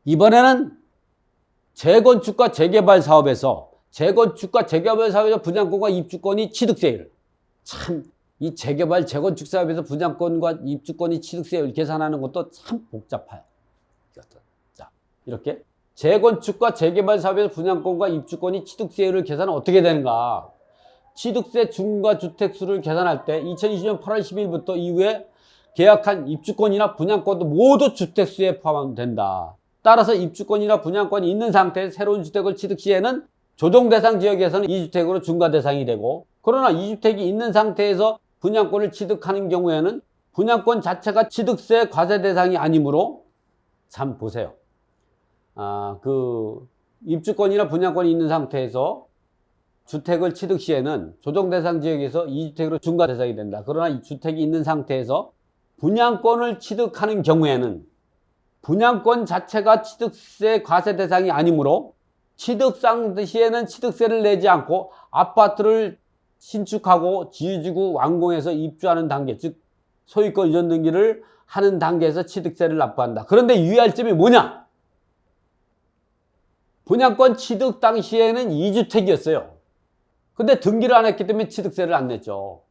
이번에는 재건축과 재개발 사업에서 분양권과 입주권이 취득세율. 참, 이 재개발, 재건축 사업에서 분양권과 입주권이 취득세율 계산하는 것도 참 복잡해요. 자, 이렇게 재건축과 재개발 사업에서 분양권과 입주권이 취득세율을 계산은 어떻게 되는가? 취득세 중과주택수를 계산할 때 2020년 8월 10일부터 이후에 계약한 입주권이나 분양권도 모두 주택수에 포함된다. 따라서 입주권이나 분양권이 있는 상태에서 새로운 주택을 취득 시에는 조정대상 지역에서는 2주택으로 중과대상이 되고, 그러나 2주택이 있는 상태에서 분양권을 취득하는 경우에는 분양권 자체가 취득세 과세 대상이 아니므로, 참 보세요. 입주권이나 분양권이 있는 상태에서 주택을 취득 시에는 조정대상 지역에서 2주택으로 중과대상이 된다. 그러나 이 주택이 있는 상태에서 분양권을 취득하는 경우에는 분양권 자체가 취득세 과세 대상이 아니므로 취득상 시에는 취득세를 내지 않고 아파트를 신축하고 지어지고 완공해서 입주하는 단계, 즉 소유권 이전 등기를 하는 단계에서 취득세를 납부한다. 그런데 유의할 점이 뭐냐? 분양권 취득 당시에는 2주택이었어요. 근데 등기를 안 했기 때문에 취득세를 안 냈죠.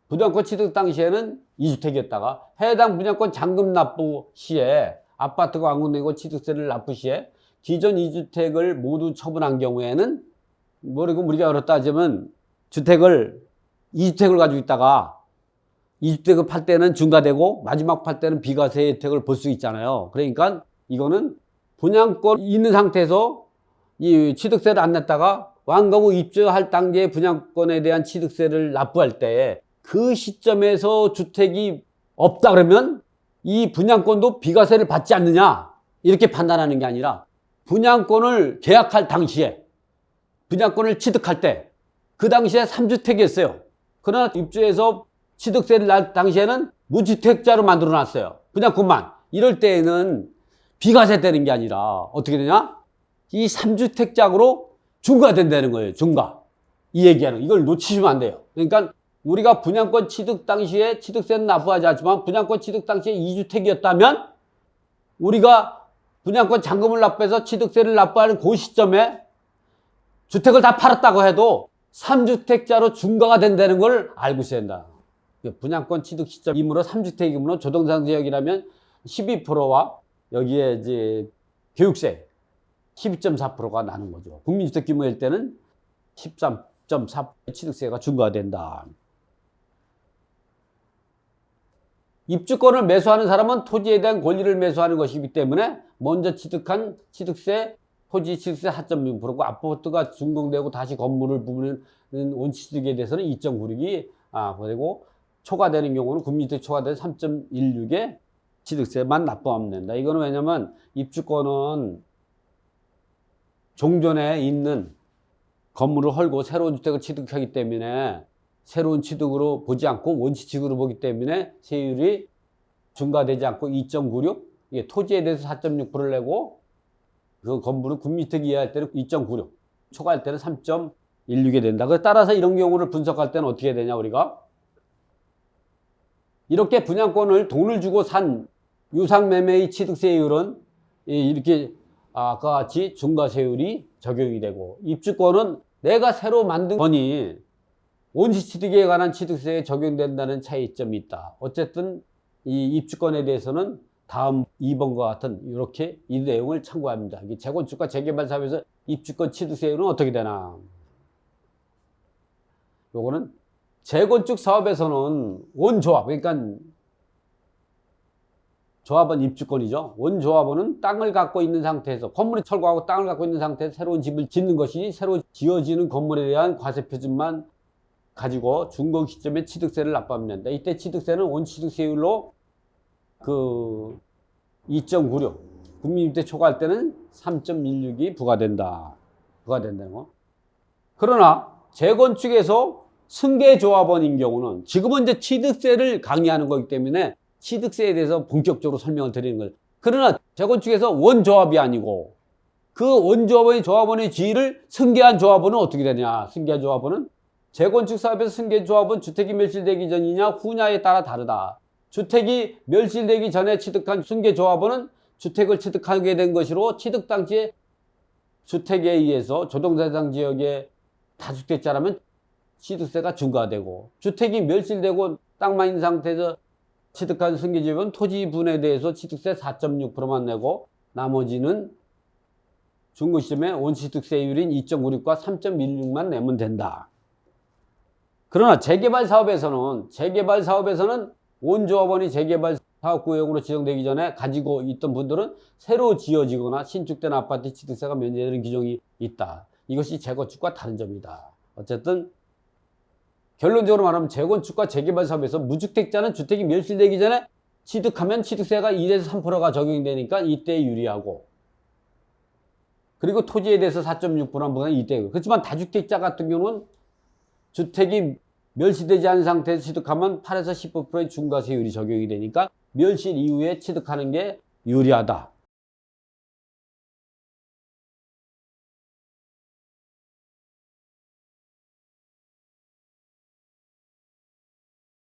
분양권 취득 당시에는 2주택이었다가 해당 분양권 잔금 납부 시에 아파트가 완공되고 취득세를 납부 시에 기존 2주택을 모두 처분한 경우에는 우리가 어렵다 하자면 주택을 2주택을 가지고 있다가 2주택을 팔 때는 중과되고 마지막 팔 때는 비과세 혜택을 볼 수 있잖아요. 그러니까 이거는 분양권 있는 상태에서 이 취득세를 안 냈다가 완공 후 입주할 단계의 분양권에 대한 취득세를 납부할 때 그 시점에서 주택이 없다 그러면 이 분양권도 비과세를 받지 않느냐, 이렇게 판단하는 게 아니라 분양권을 계약할 당시에, 분양권을 취득할 때 그 당시에 3주택이었어요. 그러나 입주해서 취득세를 날 당시에는 무주택자로 만들어 놨어요. 분양권만. 이럴 때에는 비과세 되는 게 아니라 어떻게 되냐? 이 3주택자로 중과된다는 거예요. 중과. 이 얘기하는 거. 이걸 놓치시면 안 돼요. 그러니까 우리가 분양권 취득 당시에 취득세는 납부하지 않지만 분양권 취득 당시에 2주택이었다면 우리가 분양권 잔금을 납부해서 취득세를 납부하는 그 시점에 주택을 다 팔았다고 해도 3주택자로 중과가 된다는 걸 알고 있어야 된다. 분양권 취득 시점이므로 3주택이므로 조정대상 지역이라면 12%와 여기에 이제 교육세 12.4%가 나는 거죠. 국민주택 규모일 때는 13.4% 취득세가 중과된다. 입주권을 매수하는 사람은 토지에 대한 권리를 매수하는 것이기 때문에 먼저 취득한 취득세, 토지 취득세 4.6%고 아파트가 준공되고 다시 건물을 부르는 원취득에 대해서는 2.96이 그리고 초과되는 경우는 국민주택 초과된 3.16의 취득세만 납부하면 된다. 이거는 왜냐면 입주권은 종전에 있는 건물을 헐고 새로운 주택을 취득하기 때문에 새로운 취득으로 보지 않고 원취득으로 보기 때문에 세율이 중과되지 않고 2.96, 토지에 대해서 4.6%를 내고 그 건물은 국민주택 이하할 때는 2.96, 초과할 때는 3.16이 된다. 따라서 이런 경우를 분석할 때는 어떻게 되냐, 우리가 이렇게 분양권을 돈을 주고 산 유상매매의 취득세율은 이렇게 아까 같이 중과세율이 적용이 되고, 입주권은 내가 새로 만든 거니 원시취득에 관한 취득세에 적용된다는 차이점이 있다. 어쨌든 이 입주권에 대해서는 다음 2번과 같은 이렇게 이 내용을 참고합니다. 재건축과 재개발 사업에서 입주권 취득세율은 어떻게 되나. 요거는 재건축 사업에서는 원조합, 그러니까 조합원 입주권이죠. 원조합원은 땅을 갖고 있는 상태에서, 건물이 철거하고 땅을 갖고 있는 상태에서 새로운 집을 짓는 것이니 새로 지어지는 건물에 대한 과세표준만 가지고 준공 시점에 취득세를 납부하면 된다. 이때 취득세는 원취득세율로 2.96, 국민주택 초과할 때는 3.16이 부과된다는 거. 그러나 재건축에서 승계조합원인 경우는 지금은 이제 취득세를 강의하는 거기 때문에 취득세에 대해서 본격적으로 설명을 드리는 거예요. 그러나 재건축에서 원조합이 아니고 그 원조합원이 조합원의 지위를 승계한 조합원은 어떻게 되냐. 승계한 조합원은 재건축 사업에서 승계조합은 주택이 멸실되기 전이냐 후냐에 따라 다르다. 주택이 멸실되기 전에 취득한 승계조합원은 주택을 취득하게 된 것으로 취득 당시에 주택에 의해서 조정대상 지역의 다주택자라면 취득세가 중과되고, 주택이 멸실되고 땅만 있는 상태에서 취득한 승계지역은 토지분에 대해서 취득세 4.6%만 내고 나머지는 중고 시점에 원취득세율인 2.56과 3.16만 내면 된다. 그러나 재개발 사업에서는 원조합원이 재개발 사업구역으로 지정되기 전에 가지고 있던 분들은 새로 지어지거나 신축된 아파트 취득세가 면제되는 규정이 있다. 이것이 재건축과 다른 점이다. 어쨌든 결론적으로 말하면 재건축과 재개발 사업에서 무주택자는 주택이 멸실되기 전에 취득하면 취득세가 1에서 3%가 적용이 되니까 이때 유리하고, 그리고 토지에 대해서 4.6%는 부분은 이때. 그렇지만 다주택자 같은 경우는 주택이 멸실되지 않은 상태에서 취득하면 8에서 15%의 중과세율이 적용이 되니까 멸실 이후에 취득하는 게 유리하다.